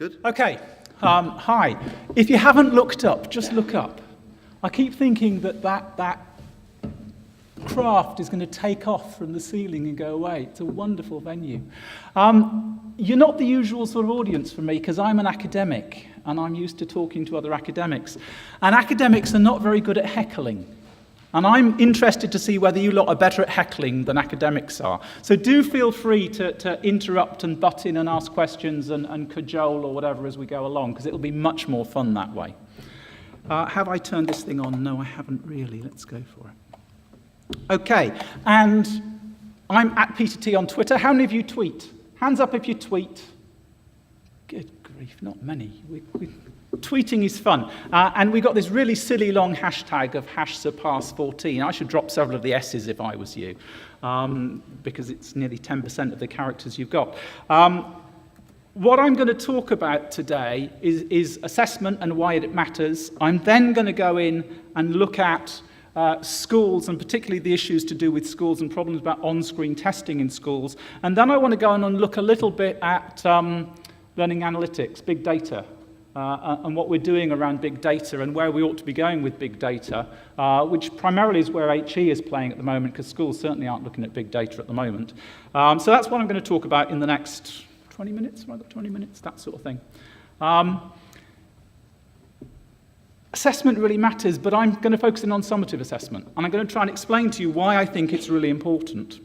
Good. Okay, hi. If you haven't looked up, just look up. I keep thinking that craft is going to take off from the ceiling and go away. It's a wonderful venue. You're not the usual sort of audience for me because I'm an academic and I'm used to talking to other academics. And academics are not very good at heckling. And I'm interested to see whether you lot are better at heckling than academics are. So do feel free to interrupt and butt in and ask questions and cajole or whatever as we go along, because it'll be much more fun that way. Have I turned this thing on? No, I haven't really. Let's go for it. Okay, and I'm at Peter T on Twitter. How many of you tweet? Hands up if you tweet. Good grief, not many. Tweeting is fun. And we got this really silly long hashtag of #Surpass14. I should drop several of the S's if I was you, because it's nearly 10% of the characters you've got. What I'm going to talk about today is assessment and why it matters. I'm then going to go in and look at schools, and particularly the issues to do with schools and problems about on-screen testing in schools. And then I want to go in and look a little bit at learning analytics, big data, and what we're doing around big data and where we ought to be going with big data, which primarily is where HE is playing at the moment, because schools certainly aren't looking at big data at the moment. So that's what I'm going to talk about in the next 20 minutes. Have I got 20 minutes? That sort of thing. Assessment really matters, but I'm going to focus in on summative assessment, and I'm going to try and explain to you why I think it's really important.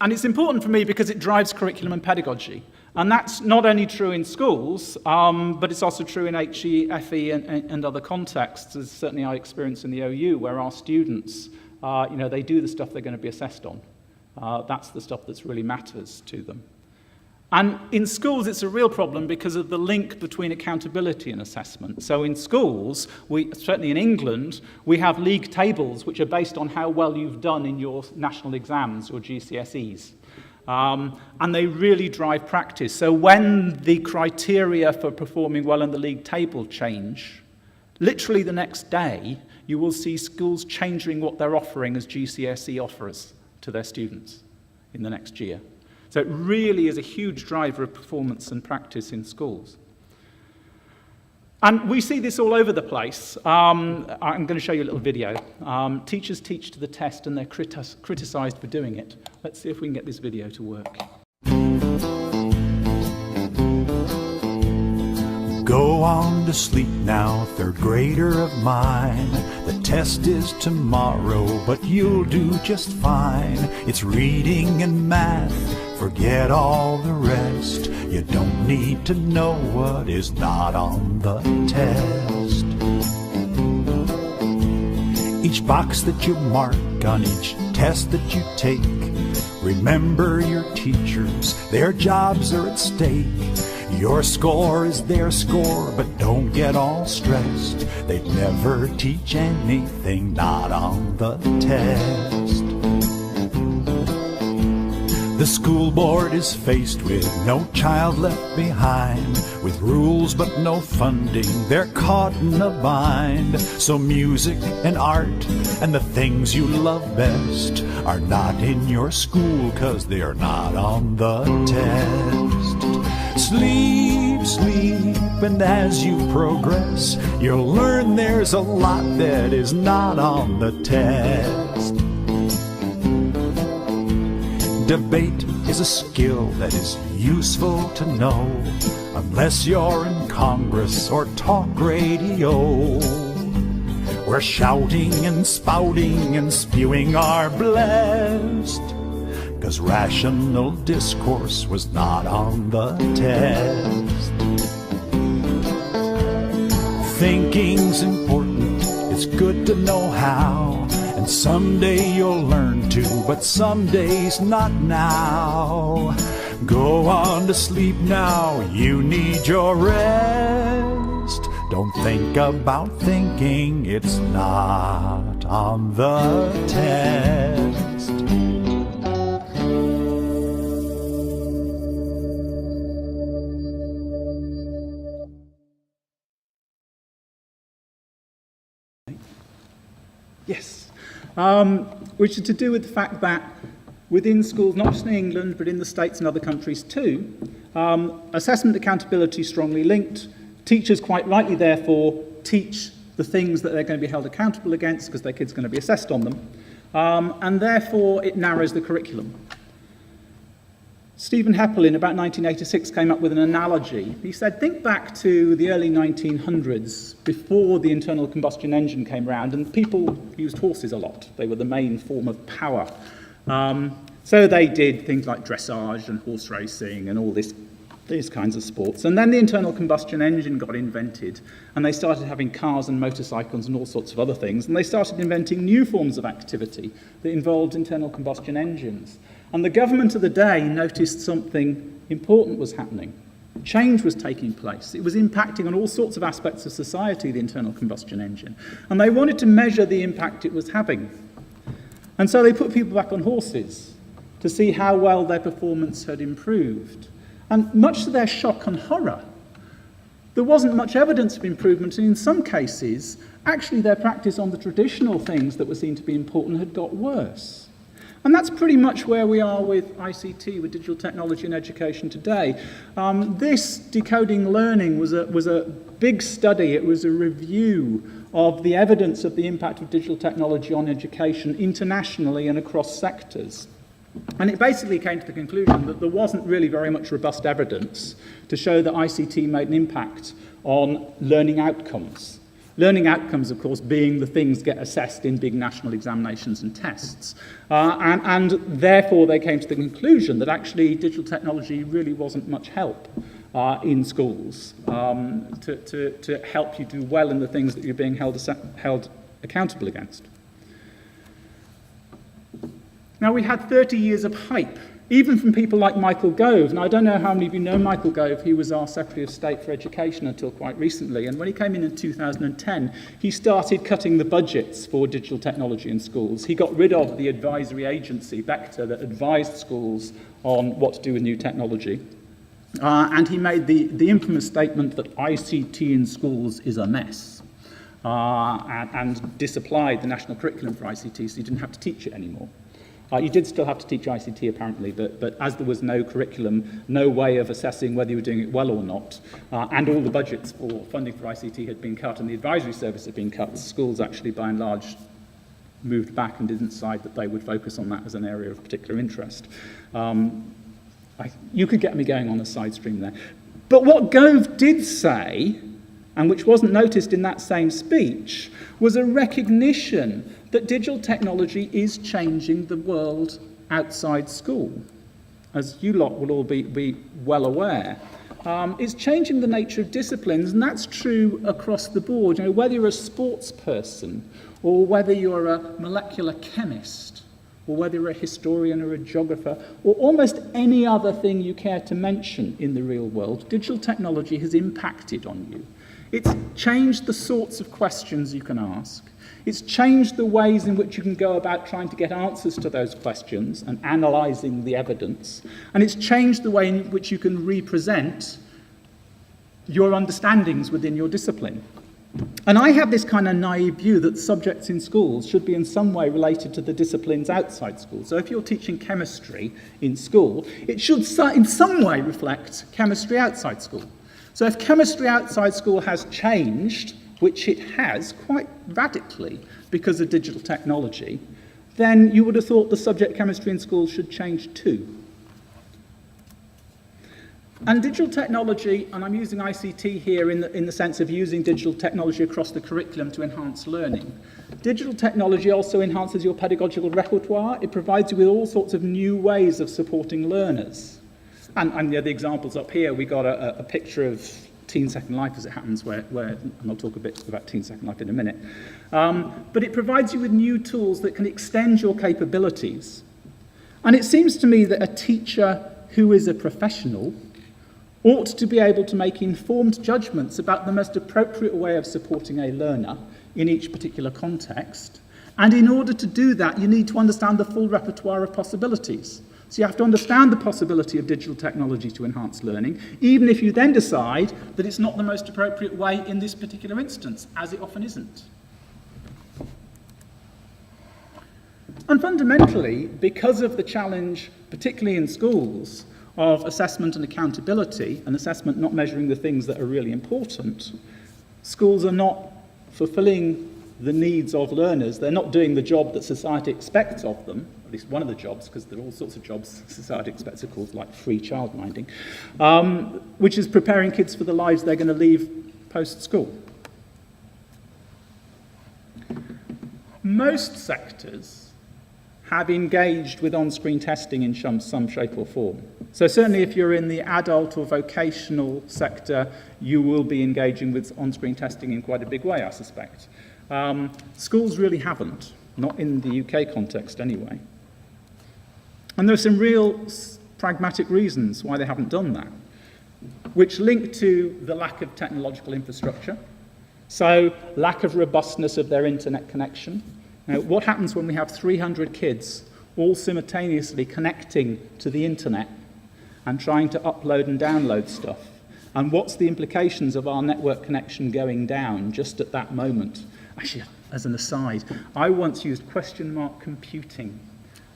And it's important for me because it drives curriculum and pedagogy. And that's not only true in schools, but it's also true in HE, FE, and other contexts, as certainly I experience in the OU, where our students, they do the stuff they're going to be assessed on. That's the stuff that really matters to them. And in schools, it's a real problem because of the link between accountability and assessment. So in schools, certainly in England, we have league tables which are based on how well you've done in your national exams, your GCSEs. And they really drive practice. So when the criteria for performing well in the league table change, literally the next day, you will see schools changing what they're offering as GCSE offers to their students in the next year. So it really is a huge driver of performance and practice in schools. And we see this all over the place. I'm going to show you a little video. Teachers teach to the test and they're criticized for doing it. Let's see if we can get this video to work. Go on to sleep now, third grader of mine. The test is tomorrow, but you'll do just fine. It's reading and math, forget all the rest. You don't need to know what is not on the test. Each box that you mark on each test that you take, remember your teachers, their jobs are at stake. Your score is their score, but don't get all stressed. They'd never teach anything not on the test. The school board is faced with no child left behind. With rules but no funding, they're caught in a bind. So music and art and the things you love best are not in your school, 'cause they're not on the test. Sleep, sleep, and as you progress, you'll learn there's a lot that is not on the test. Debate is a skill that is useful to know, unless you're in Congress or talk radio, where shouting and spouting and spewing are blessed. 'Cause rational discourse was not on the test. Thinking's important, it's good to know how, and someday you'll learn to, but some days not now. Go on to sleep now, you need your rest. Don't think about thinking, it's not on the test. Yes, which is to do with the fact that within schools, not just in England, but in the States and other countries too, Assessment accountability strongly linked. Teachers quite rightly, therefore, teach the things that they're going to be held accountable against because their kid's going to be assessed on them. And therefore, it narrows the curriculum. Stephen Heppel, in about 1986, came up with an analogy. He said, think back to the early 1900s, before the internal combustion engine came around, and people used horses a lot. They were the main form of power. So they did things like dressage and horse racing and all these kinds of sports. And then the internal combustion engine got invented, and they started having cars and motorcycles and all sorts of other things, and they started inventing new forms of activity that involved internal combustion engines. And the government of the day noticed something important was happening. Change was taking place. It was impacting on all sorts of aspects of society, the internal combustion engine. And they wanted to measure the impact it was having. And so they put people back on horses to see how well their performance had improved. And much to their shock and horror, there wasn't much evidence of improvement, and in some cases, actually their practice on the traditional things that were seen to be important had got worse. And that's pretty much where we are with ICT, with digital technology in education today. This Decoding Learning was a big study. It was a review of the evidence of the impact of digital technology on education internationally and across sectors. And it basically came to the conclusion that there wasn't really very much robust evidence to show that ICT made an impact on learning outcomes. Learning outcomes, of course, being the things get assessed in big national examinations and tests. And therefore, they came to the conclusion that actually digital technology really wasn't much help in schools to help you do well in the things that you're being held accountable against. Now, we had 30 years of hype, even from people like Michael Gove. And I don't know how many of you know Michael Gove. He was our Secretary of State for Education until quite recently. And when he came in 2010, he started cutting the budgets for digital technology in schools. He got rid of the advisory agency, Vector, that advised schools on what to do with new technology. And he made the infamous statement that ICT in schools is a mess. And disapplied the national curriculum for ICT, so you didn't have to teach it anymore. You did still have to teach ICT, apparently, but as there was no curriculum, no way of assessing whether you were doing it well or not, and all the budgets for funding for ICT had been cut and the advisory service had been cut, schools actually, by and large, moved back and didn't decide that they would focus on that as an area of particular interest. You could get me going on a side stream there. But what Gove did say, and which wasn't noticed in that same speech, was a recognition that digital technology is changing the world outside school. As you lot will all be well aware, it's changing the nature of disciplines, and that's true across the board. You know, whether you're a sports person, or whether you're a molecular chemist, or whether you're a historian or a geographer, or almost any other thing you care to mention in the real world, digital technology has impacted on you. It's changed the sorts of questions you can ask. It's changed the ways in which you can go about trying to get answers to those questions and analysing the evidence. And it's changed the way in which you can represent your understandings within your discipline. And I have this kind of naive view that subjects in schools should be in some way related to the disciplines outside school. So if you're teaching chemistry in school, it should in some way reflect chemistry outside school. So if chemistry outside school has changed, which it has quite radically because of digital technology, then you would have thought the subject chemistry in schools should change too. And digital technology, and I'm using ICT here in the sense of using digital technology across the curriculum to enhance learning. Digital technology also enhances your pedagogical repertoire. It provides you with all sorts of new ways of supporting learners. And the examples up here, we got a picture of Teen Second Life, as it happens, where and I'll talk a bit about Teen Second Life in a minute. But it provides you with new tools that can extend your capabilities. And it seems to me that a teacher who is a professional ought to be able to make informed judgments about the most appropriate way of supporting a learner in each particular context. And in order to do that, you need to understand the full repertoire of possibilities. So you have to understand the possibility of digital technology to enhance learning, even if you then decide that it's not the most appropriate way in this particular instance, as it often isn't. And fundamentally, because of the challenge, particularly in schools, of assessment and accountability, and assessment not measuring the things that are really important, schools are not fulfilling the needs of learners. They're not doing the job that society expects of them, at least one of the jobs, because there are all sorts of jobs society expects of course, like free childminding, which is preparing kids for the lives they're going to leave post-school. Most sectors have engaged with on-screen testing in some shape or form. So certainly if you're in the adult or vocational sector, you will be engaging with on-screen testing in quite a big way, I suspect. Schools really haven't, not in the UK context anyway. And there are some real pragmatic reasons why they haven't done that, which link to the lack of technological infrastructure, so lack of robustness of their internet connection. Now, what happens when we have 300 kids all simultaneously connecting to the internet and trying to upload and download stuff? And what's the implications of our network connection going down just at that moment? Actually, as an aside, I once used question mark computing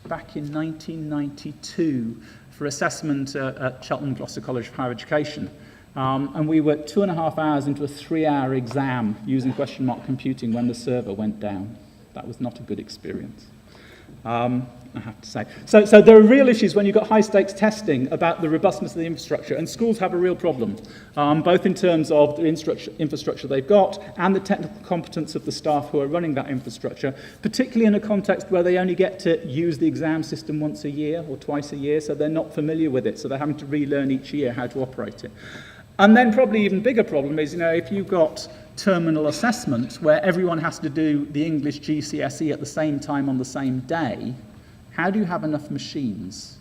back in 1992 for assessment at Cheltenham Gloucester College of Higher Education. And we were 2.5 hours into a 3-hour exam using question mark computing when the server went down. That was not a good experience, I have to say. So there are real issues when you've got high-stakes testing about the robustness of the infrastructure, and schools have a real problem, both in terms of the infrastructure they've got and the technical competence of the staff who are running that infrastructure, particularly in a context where they only get to use the exam system once a year or twice a year, so they're not familiar with it, so they're having to relearn each year how to operate it. And then probably even bigger problem is, if you've got terminal assessment where everyone has to do the English GCSE at the same time on the same day, how do you have enough machines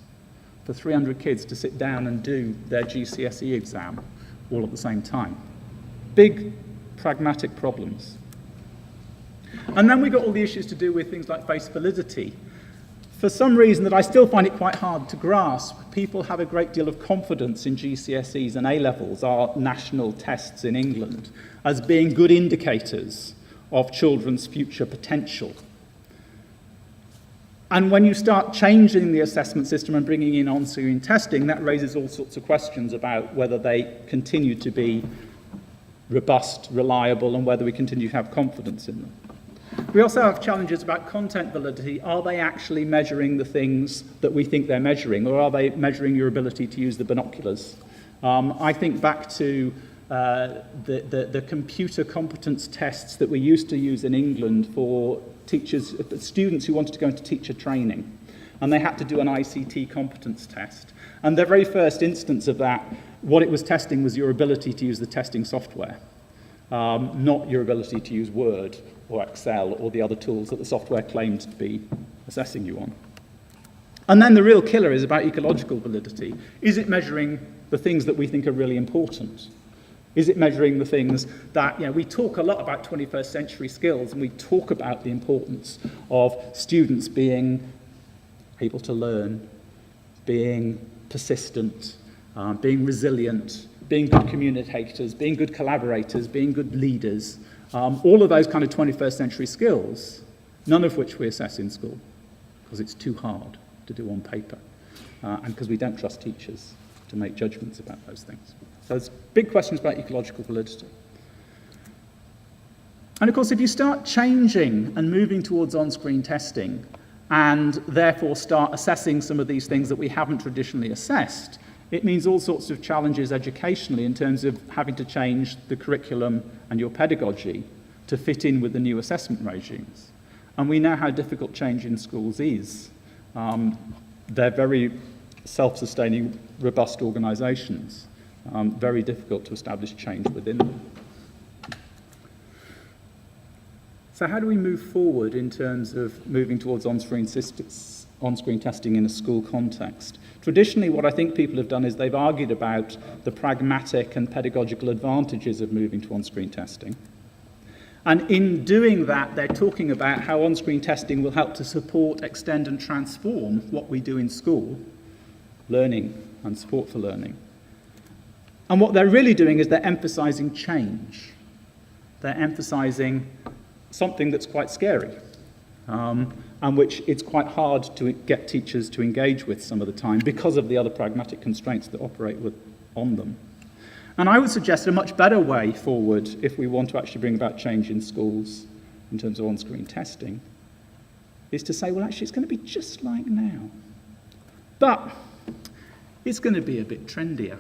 for 300 kids to sit down and do their GCSE exam all at the same time? Big pragmatic problems. And then we've got all the issues to do with things like face validity. For some reason that I still find it quite hard to grasp, people have a great deal of confidence in GCSEs and A-levels, our national tests in England, as being good indicators of children's future potential. And when you start changing the assessment system and bringing in on-screen testing, that raises all sorts of questions about whether they continue to be robust, reliable, and whether we continue to have confidence in them. We also have challenges about content validity. Are they actually measuring the things that we think they're measuring, or are they measuring your ability to use the binoculars? I think back to the computer competence tests that we used to use in England for teachers, students who wanted to go into teacher training, and they had to do an ICT competence test. And the very first instance of that, what it was testing was your ability to use the testing software, not your ability to use Word or Excel or the other tools that the software claimed to be assessing you on. And then the real killer is about ecological validity. Is it measuring the things that we think are really important? Is it measuring the things that, we talk a lot about 21st century skills, and we talk about the importance of students being able to learn, being persistent, being resilient, being good communicators, being good collaborators, being good leaders, all of those kind of 21st century skills, none of which we assess in school, because it's too hard to do on paper, and because we don't trust teachers to make judgments about those things. So there's big questions about ecological validity. And of course, if you start changing and moving towards on-screen testing, and therefore start assessing some of these things that we haven't traditionally assessed, it means all sorts of challenges educationally in terms of having to change the curriculum and your pedagogy to fit in with the new assessment regimes. And we know how difficult change in schools is. They're very self-sustaining, robust organisations. Very difficult to establish change within them. So how do we move forward in terms of moving towards on-screen testing in a school context? Traditionally, what I think people have done is they've argued about the pragmatic and pedagogical advantages of moving to on-screen testing. And in doing that, they're talking about how on-screen testing will help to support, extend, and transform what we do in school, learning and support for learning. And what they're really doing is they're emphasising change. They're emphasising something that's quite scary, and which it's quite hard to get teachers to engage with some of the time because of the other pragmatic constraints that operate on them. And I would suggest a much better way forward if we want to actually bring about change in schools in terms of on-screen testing is to say, well, actually, it's going to be just like now. But it's going to be a bit trendier.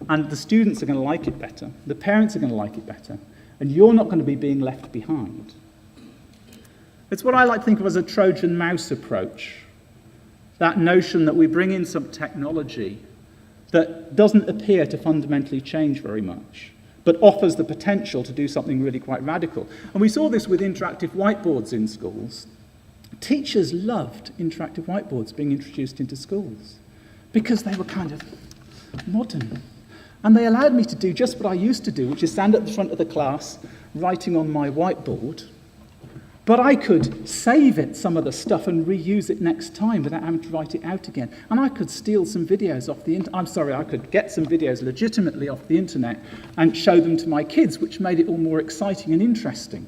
And the students are going to like it better. The parents are going to like it better. And you're not going to be being left behind. It's what I like to think of as a Trojan mouse approach. That notion that we bring in some technology that doesn't appear to fundamentally change very much, but offers the potential to do something really quite radical. And we saw this with interactive whiteboards in schools. Teachers loved interactive whiteboards being introduced into schools because they were kind of modern. And they allowed me to do just what I used to do, which is stand at the front of the class, writing on my whiteboard. But I could save it, some of the stuff, and reuse it next time without having to write it out again. And I could steal some videos off the internet. I could get some videos legitimately off the internet and show them to my kids, which made it all more exciting and interesting.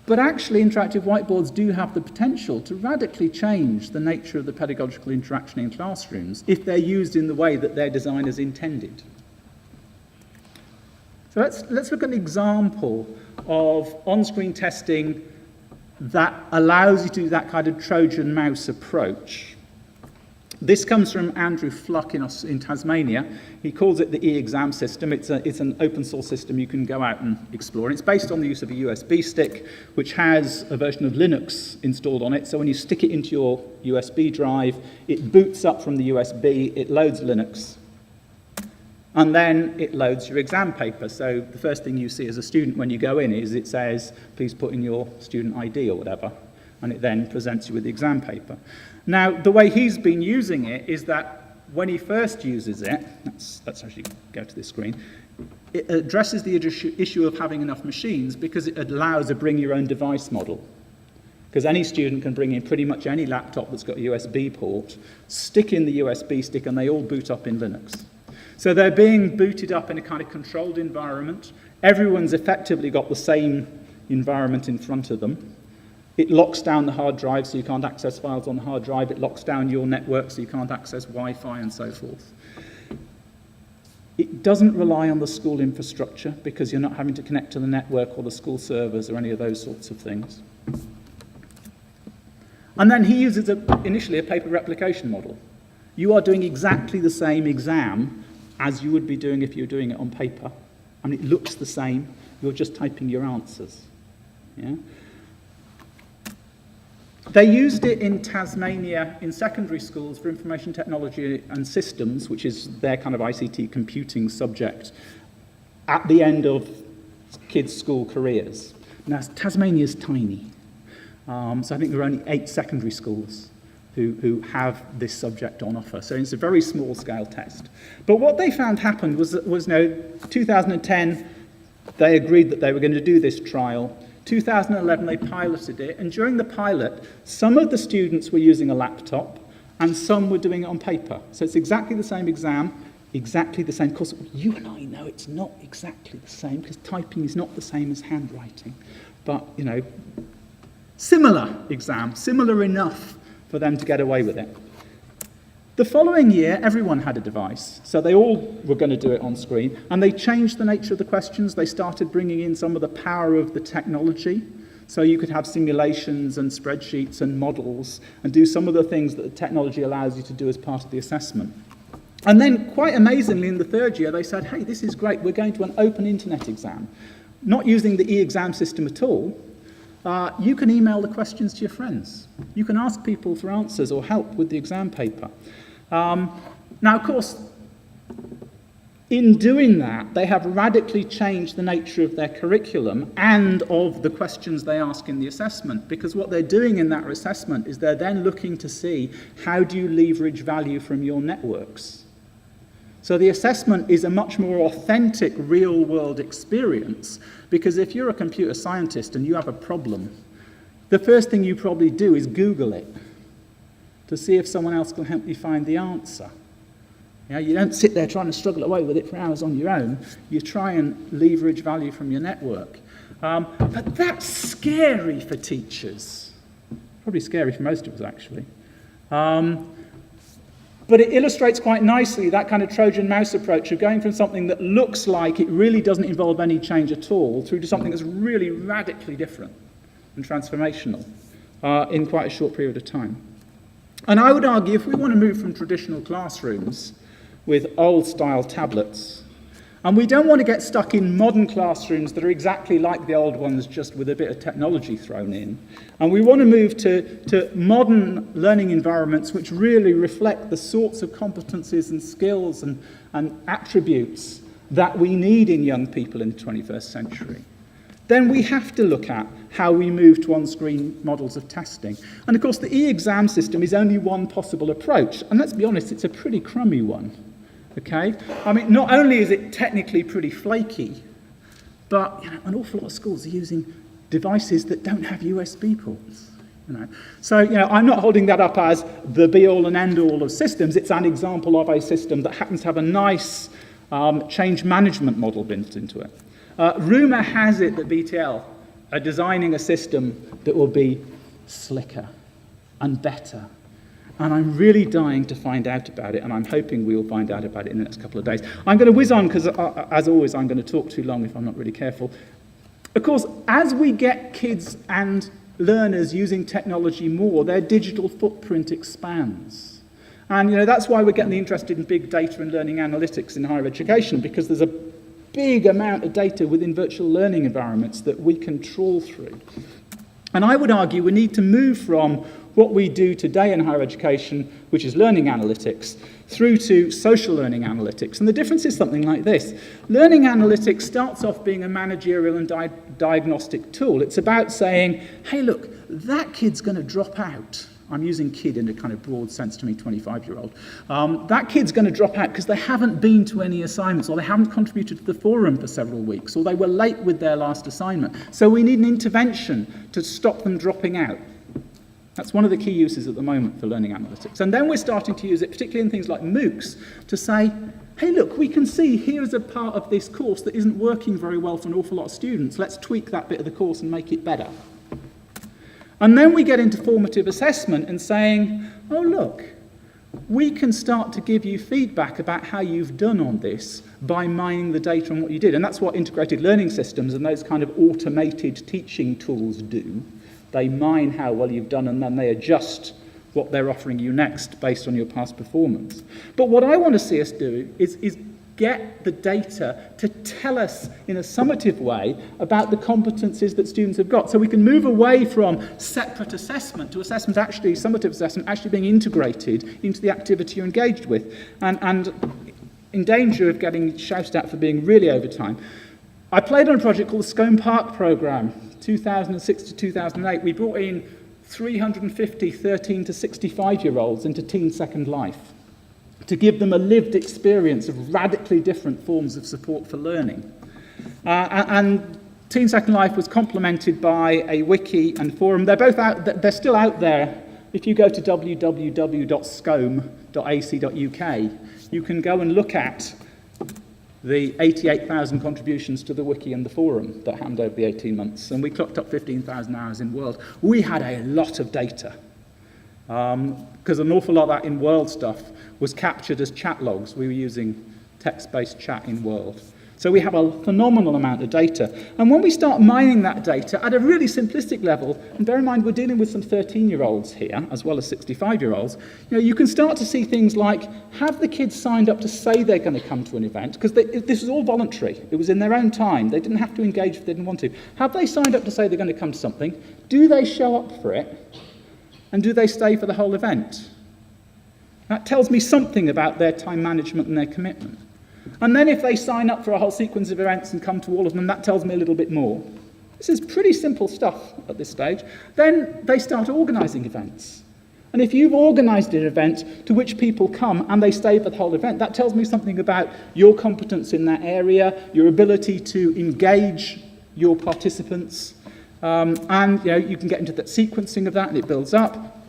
But actually, interactive whiteboards do have the potential to radically change the nature of the pedagogical interaction in classrooms if they're used in the way that their designers intended. So let's look at an example of on-screen testing that allows you to do that kind of Trojan mouse approach. This comes from Andrew Fluck in Tasmania. He calls it the e-exam system. It's an open source system you can go out and explore. And it's based on the use of a USB stick, which has a version of Linux installed on it. So when you stick it into your USB drive, it boots up from the USB, it loads Linux, and then it loads your exam paper. So the first thing you see as a student when you go in is it says, please put in your student ID or whatever, and it then presents you with the exam paper. Now, the way he's been using it is that when he first uses it, let's actually go to this screen, it addresses the issue of having enough machines because it allows a bring your own device model. Because any student can bring in pretty much any laptop that's got a USB port, stick in the USB stick, and they all boot up in Linux. So they're being booted up in a kind of controlled environment. Everyone's effectively got the same environment in front of them. It locks down the hard drive so you can't access files on the hard drive. It locks down your network so you can't access Wi-Fi and so forth. It doesn't rely on the school infrastructure because you're not having to connect to the network or the school servers or any of those sorts of things. And then he uses initially a paper replication model. You are doing exactly the same exam as you would be doing if you were doing it on paper. And it looks the same. You're just typing your answers. Yeah? They used it in Tasmania in secondary schools for information technology and systems, which is their kind of ICT computing subject, at the end of kids' school careers. Now, Tasmania's tiny. So I think there are only 8 secondary schools who have this subject on offer. So it's a very small-scale test. But what they found happened was 2010, they agreed that they were going to do this trial. 2011, they piloted it, and during the pilot, some of the students were using a laptop, and some were doing it on paper. So it's exactly the same exam, exactly the same. Of course, you and I know it's not exactly the same, because typing is not the same as handwriting. But, similar exam, similar enough for them to get away with it. The following year, everyone had a device, so they all were going to do it on screen, and they changed the nature of the questions. They started bringing in some of the power of the technology, so you could have simulations and spreadsheets and models and do some of the things that the technology allows you to do as part of the assessment. And then, quite amazingly, in the third year, they said, hey, this is great, we're going to an open internet exam. Not using the e-exam system at all. You can email the questions to your friends. You can ask people for answers or help with the exam paper. Now, of course, in doing that, they have radically changed the nature of their curriculum and of the questions they ask in the assessment, because what they're doing in that assessment is they're then looking to see how do you leverage value from your networks. So the assessment is a much more authentic real-world experience, because if you're a computer scientist and you have a problem, the first thing you probably do is Google it to see if someone else can help you find the answer. You don't sit there trying to struggle away with it for hours on your own. You try and leverage value from your network. But that's scary for teachers. Probably scary for most of us, actually. But it illustrates quite nicely that kind of Trojan mouse approach of going from something that looks like it really doesn't involve any change at all through to something that's really radically different and transformational in quite a short period of time. And I would argue if we want to move from traditional classrooms with old-style tablets, and we don't want to get stuck in modern classrooms that are exactly like the old ones, just with a bit of technology thrown in. And we want to move to modern learning environments which really reflect the sorts of competencies and skills and attributes that we need in young people in the 21st century. Then we have to look at how we move to on-screen models of testing. And of course, the e-exam system is only one possible approach. And let's be honest, it's a pretty crummy one. Okay? I mean, not only is it technically pretty flaky, but an awful lot of schools are using devices that don't have USB ports. So, I'm not holding that up as the be-all and end-all of systems. It's an example of a system that happens to have a nice change management model built into it. Rumour has it that BTL are designing a system that will be slicker and better. And I'm really dying to find out about it, and I'm hoping we'll find out about it in the next couple of days. I'm going to whiz on, because as always, I'm going to talk too long if I'm not really careful. Of course, as we get kids and learners using technology more, their digital footprint expands. And that's why we're getting interested in big data and learning analytics in higher education, because there's a big amount of data within virtual learning environments that we can trawl through. And I would argue we need to move from what we do today in higher education, which is learning analytics, through to social learning analytics. And the difference is something like this. Learning analytics starts off being a managerial and diagnostic tool. It's about saying, hey, look, that kid's going to drop out. I'm using kid in a kind of broad sense to me, 25-year-old. That kid's going to drop out because they haven't been to any assignments, or they haven't contributed to the forum for several weeks, or they were late with their last assignment. So we need an intervention to stop them dropping out. That's one of the key uses at the moment for learning analytics. And then we're starting to use it, particularly in things like MOOCs, to say, hey, look, we can see here's a part of this course that isn't working very well for an awful lot of students. Let's tweak that bit of the course and make it better. And then we get into formative assessment and saying, oh, look, we can start to give you feedback about how you've done on this by mining the data on what you did. And that's what integrated learning systems and those kind of automated teaching tools do. They mine how well you've done, and then they adjust what they're offering you next based on your past performance. But what I want to see us do is get the data to tell us in a summative way about the competencies that students have got. So we can move away from separate assessment to assessment actually, summative assessment actually being integrated into the activity you're engaged with. And in danger of getting shouted at for being really over time, I played on a project called the Scone Park Programme, 2006 to 2008. We brought in 350 13 to 65-year-olds into Teen Second Life to give them a lived experience of radically different forms of support for learning. And Teen Second Life was complemented by a wiki and forum. They're both out. They're still out there. If you go to www.scome.ac.uk, you can go and look at the 88,000 contributions to the wiki and the forum that happened over the 18 months. And we clocked up 15,000 hours in World. We had a lot of data, because an awful lot of that in World stuff was captured as chat logs. We were using text-based chat in World. So we have a phenomenal amount of data. And when we start mining that data at a really simplistic level, and bear in mind we're dealing with some 13-year-olds here, as well as 65-year-olds, you can start to see things like, have the kids signed up to say they're going to come to an event? Because this was all voluntary. It was in their own time. They didn't have to engage if they didn't want to. Have they signed up to say they're going to come to something? Do they show up for it? And do they stay for the whole event? That tells me something about their time management and their commitment. And then if they sign up for a whole sequence of events and come to all of them, that tells me a little bit more. This is pretty simple stuff at this stage. Then they start organising events. And if you've organised an event to which people come and they stay for the whole event, that tells me something about your competence in that area, your ability to engage your participants. And you can get into that sequencing of that, and it builds up.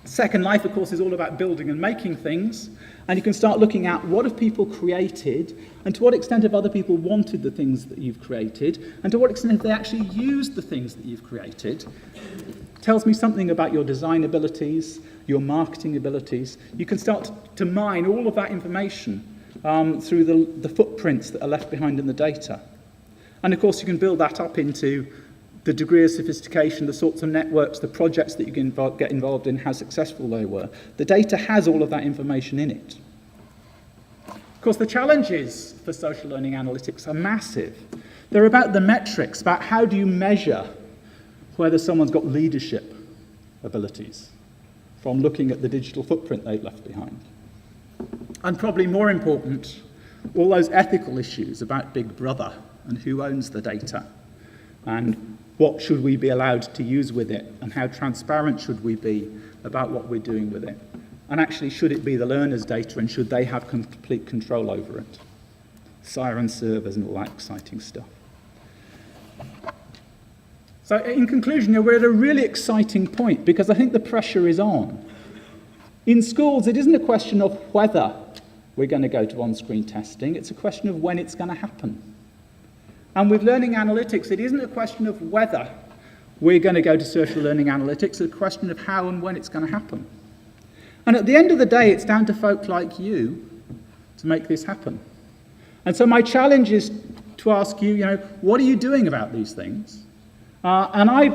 Second Life, of course, is all about building and making things, and you can start looking at what have people created, and to what extent have other people wanted the things that you've created, and to what extent have they actually used the things that you've created. It tells me something about your design abilities, your marketing abilities. You can start to mine all of that information through the footprints that are left behind in the data. And of course, you can build that up into the degree of sophistication, the sorts of networks, the projects that you can get involved in, how successful they were. The data has all of that information in it. Of course, the challenges for social learning analytics are massive. They're about the metrics, about how do you measure whether someone's got leadership abilities from looking at the digital footprint they've left behind. And probably more important, all those ethical issues about Big Brother and who owns the data, and what should we be allowed to use with it, and how transparent should we be about what we're doing with it. And actually, should it be the learner's data, and should they have complete control over it? Siren servers and all that exciting stuff. So in conclusion, we're at a really exciting point, because I think the pressure is on. In schools, it isn't a question of whether we're going to go to on-screen testing, it's a question of when it's going to happen. And with learning analytics, it isn't a question of whether we're going to go to social learning analytics, it's a question of how and when it's going to happen. And at the end of the day, it's down to folk like you to make this happen. And so my challenge is to ask you, what are you doing about these things? And I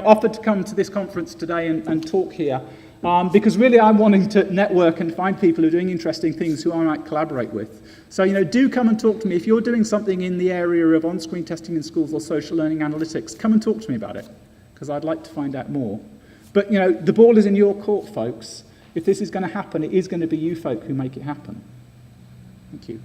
offered to come to this conference today and talk here because really I'm wanting to network and find people who are doing interesting things who I might collaborate with. So, do come and talk to me. If you're doing something in the area of on-screen testing in schools or social learning analytics, come and talk to me about it, because I'd like to find out more. But, the ball is in your court, folks. If this is going to happen, it is going to be you folk who make it happen. Thank you.